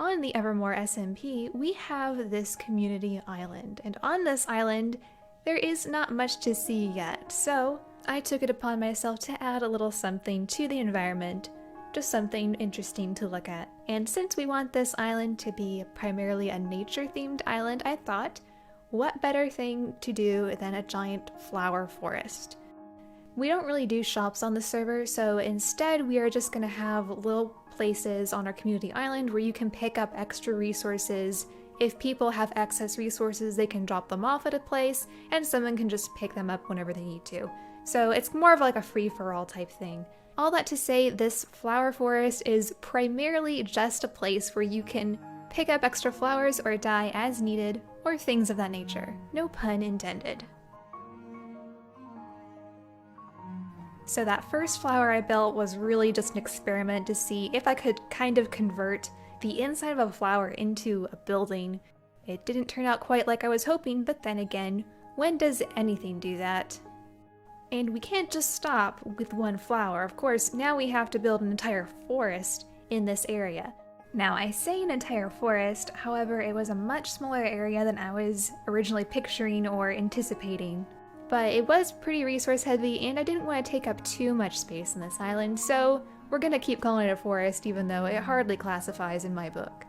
on the Evermore SMP, we have this community island, and on this island, there is not much to see yet, so I took it upon myself to add a little something to the environment, just something interesting to look at. And since we want this island to be primarily a nature-themed island, I thought, what better thing to do than a giant flower forest? We don't really do shops on the server, so instead we are just going to have little places on our community island where you can pick up extra resources. If people have excess resources, they can drop them off at a place, and someone can just pick them up whenever they need to. So it's more of like a free-for-all type thing. All that to say, this flower forest is primarily just a place where you can pick up extra flowers or dye as needed, or things of that nature. No pun intended. So that first flower I built was really just an experiment to see if I could kind of convert the inside of a flower into a building. It didn't turn out quite like I was hoping, but then again, when does anything do that? And we can't just stop with one flower. Of course, now we have to build an entire forest in this area. Now, I say an entire forest, however, it was a much smaller area than I was originally picturing or anticipating. But it was pretty resource heavy, and I didn't want to take up too much space on this island, so we're gonna keep calling it a forest even though it hardly classifies in my book.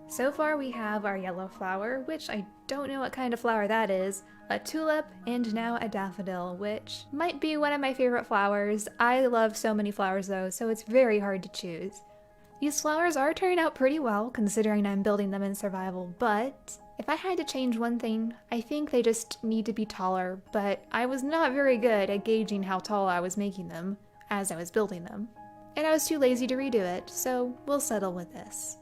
So far we have our yellow flower, which I don't know what kind of flower that is, a tulip, and now a daffodil, which might be one of my favorite flowers. I love so many flowers though, so it's very hard to choose. These flowers are turning out pretty well, considering I'm building them in survival, but if I had to change one thing, I think they just need to be taller, but I was not very good at gauging how tall I was making them as I was building them. And I was too lazy to redo it, so we'll settle with this.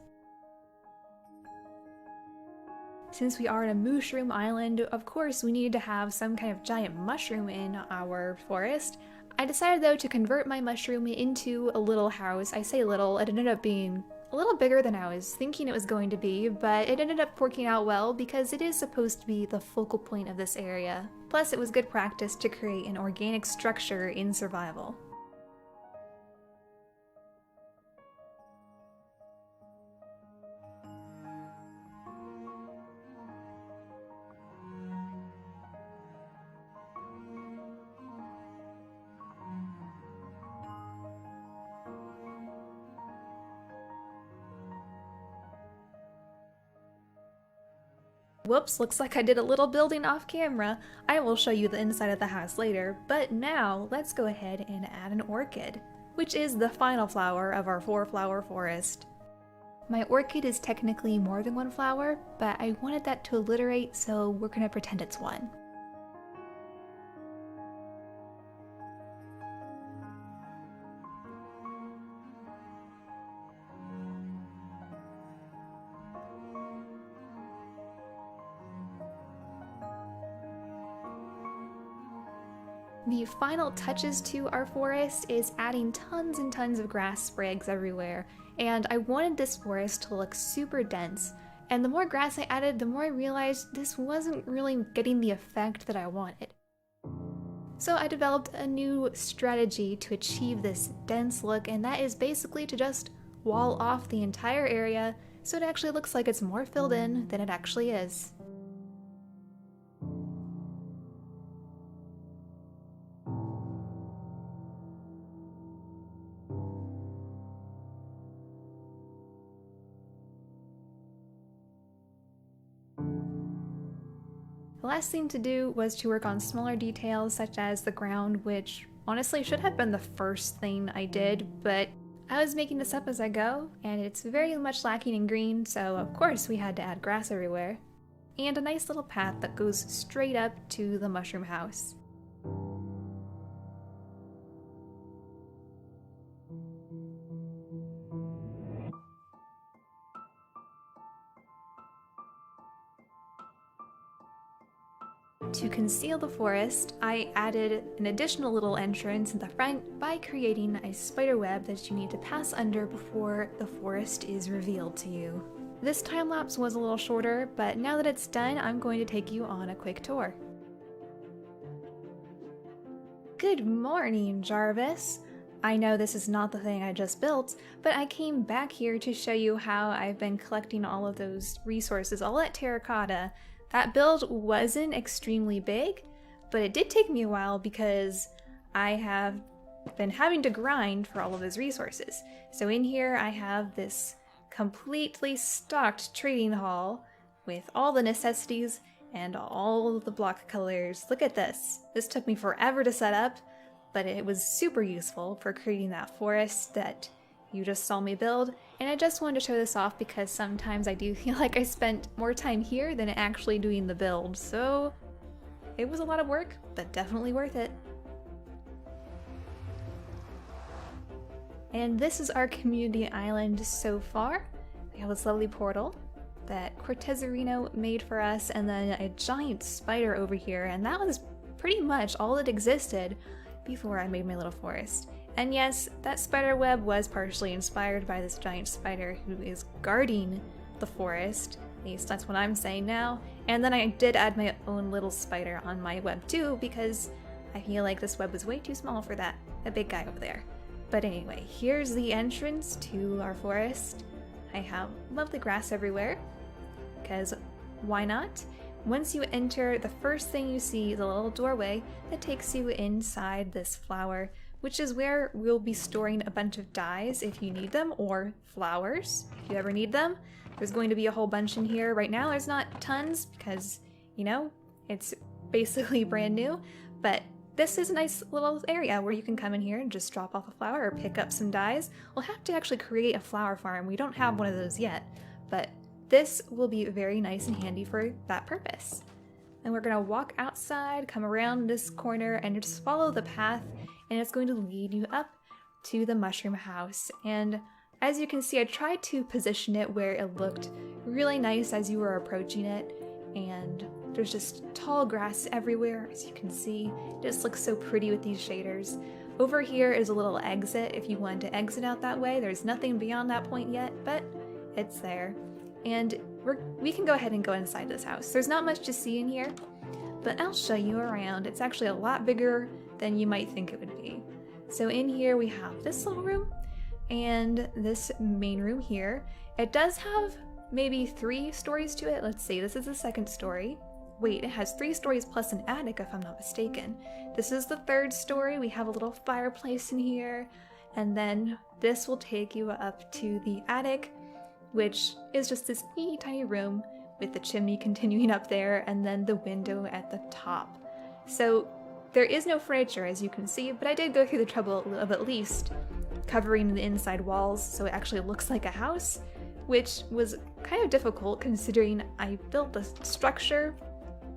Since we are on a mushroom island, of course we needed to have some kind of giant mushroom in our forest. I decided though to convert my mushroom into a little house. I say little, it ended up being a little bigger than I was thinking it was going to be, but it ended up working out well because it is supposed to be the focal point of this area. Plus it was good practice to create an organic structure in survival. Whoops, looks like I did a little building off camera. I will show you the inside of the house later, but now let's go ahead and add an orchid, which is the final flower of our 4-flower forest. My orchid is technically more than one flower, but I wanted that to alliterate, so we're gonna pretend it's one. The final touches to our forest is adding tons and tons of grass sprigs everywhere, and I wanted this forest to look super dense, and the more grass I added, the more I realized this wasn't really getting the effect that I wanted. So I developed a new strategy to achieve this dense look, and that is basically to just wall off the entire area so it actually looks like it's more filled in than it actually is. The last thing to do was to work on smaller details such as the ground, which honestly should have been the first thing I did, but I was making this up as I go, and it's very much lacking in green, so of course we had to add grass everywhere. And a nice little path that goes straight up to the mushroom house. To conceal the forest, I added an additional little entrance in the front by creating a spider web that you need to pass under before the forest is revealed to you. This time lapse was a little shorter, but now that it's done, I'm going to take you on a quick tour. Good morning, Jarvis. I know this is not the thing I just built, but I came back here to show you how I've been collecting all of those resources all at Terracotta. That build wasn't extremely big, but it did take me a while because I have been having to grind for all of those resources. So in here I have this completely stocked trading hall with all the necessities and all the block colors. Look at this. This took me forever to set up, but it was super useful for creating that forest that you just saw me build. And I just wanted to show this off because sometimes I do feel like I spent more time here than actually doing the build. So it was a lot of work, but definitely worth it. And this is our community island so far. We have this lovely portal that Cortezarino made for us, and then a giant spider over here, and that was pretty much all that existed before I made my little forest. And yes, that spider web was partially inspired by this giant spider who is guarding the forest. At least that's what I'm saying now. And then I did add my own little spider on my web too, because I feel like this web was way too small for that big guy over there. But anyway, here's the entrance to our forest. I have lovely grass everywhere, because why not? Once you enter, the first thing you see is a little doorway that takes you inside this flower, which is where we'll be storing a bunch of dyes if you need them, or flowers if you ever need them. There's going to be a whole bunch in here. Right now there's not tons because, you know, it's basically brand new, but this is a nice little area where you can come in here and just drop off a flower or pick up some dyes. We'll have to actually create a flower farm. We don't have one of those yet, but this will be very nice and handy for that purpose. And we're gonna walk outside, come around this corner, and just follow the path, and it's going to lead you up to the mushroom house. And as you can see, I tried to position it where it looked really nice as you were approaching it, and there's just tall grass everywhere, as you can see. It just looks so pretty with these shaders. Over here is a little exit if you wanted to exit out that way. There's nothing beyond that point yet, but it's there. And we can go ahead and go inside this house. There's not much to see in here, but I'll show you around. It's actually a lot bigger than you might think it would be. So in here we have this little room and this main room here. It does have maybe 3 stories to it. Let's see, this is the 2nd story. Wait, it has 3 stories plus an attic if I'm not mistaken. This is the 3rd story. We have a little fireplace in here, and then this will take you up to the attic, which is just this teeny tiny room with the chimney continuing up there and then the window at the top. So there is no furniture, as you can see, but I did go through the trouble of at least covering the inside walls so it actually looks like a house, which was kind of difficult considering I built the structure.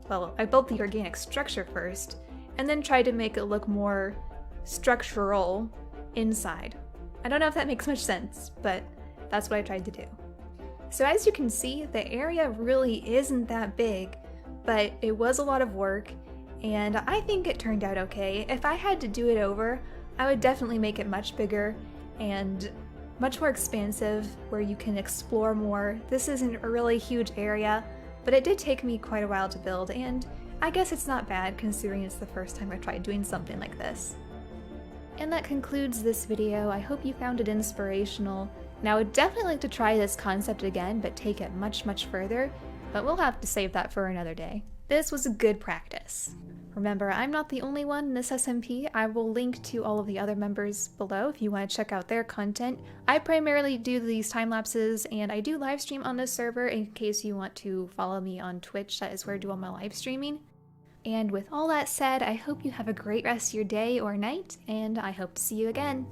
Well, I built the organic structure first and then tried to make it look more structural inside. I don't know if that makes much sense, but that's what I tried to do. So as you can see, the area really isn't that big, but it was a lot of work, and I think it turned out okay. If I had to do it over, I would definitely make it much bigger and much more expansive where you can explore more. This isn't a really huge area, but it did take me quite a while to build, and I guess it's not bad considering it's the first time I tried doing something like this. And that concludes this video. I hope you found it inspirational. Now I would definitely like to try this concept again, but take it much, much further, but we'll have to save that for another day. This was a good practice. Remember, I'm not the only one in this SMP. I will link to all of the other members below if you want to check out their content. I primarily do these time lapses, and I do live stream on this server in case you want to follow me on Twitch. That is where I do all my live streaming. And with all that said, I hope you have a great rest of your day or night, and I hope to see you again.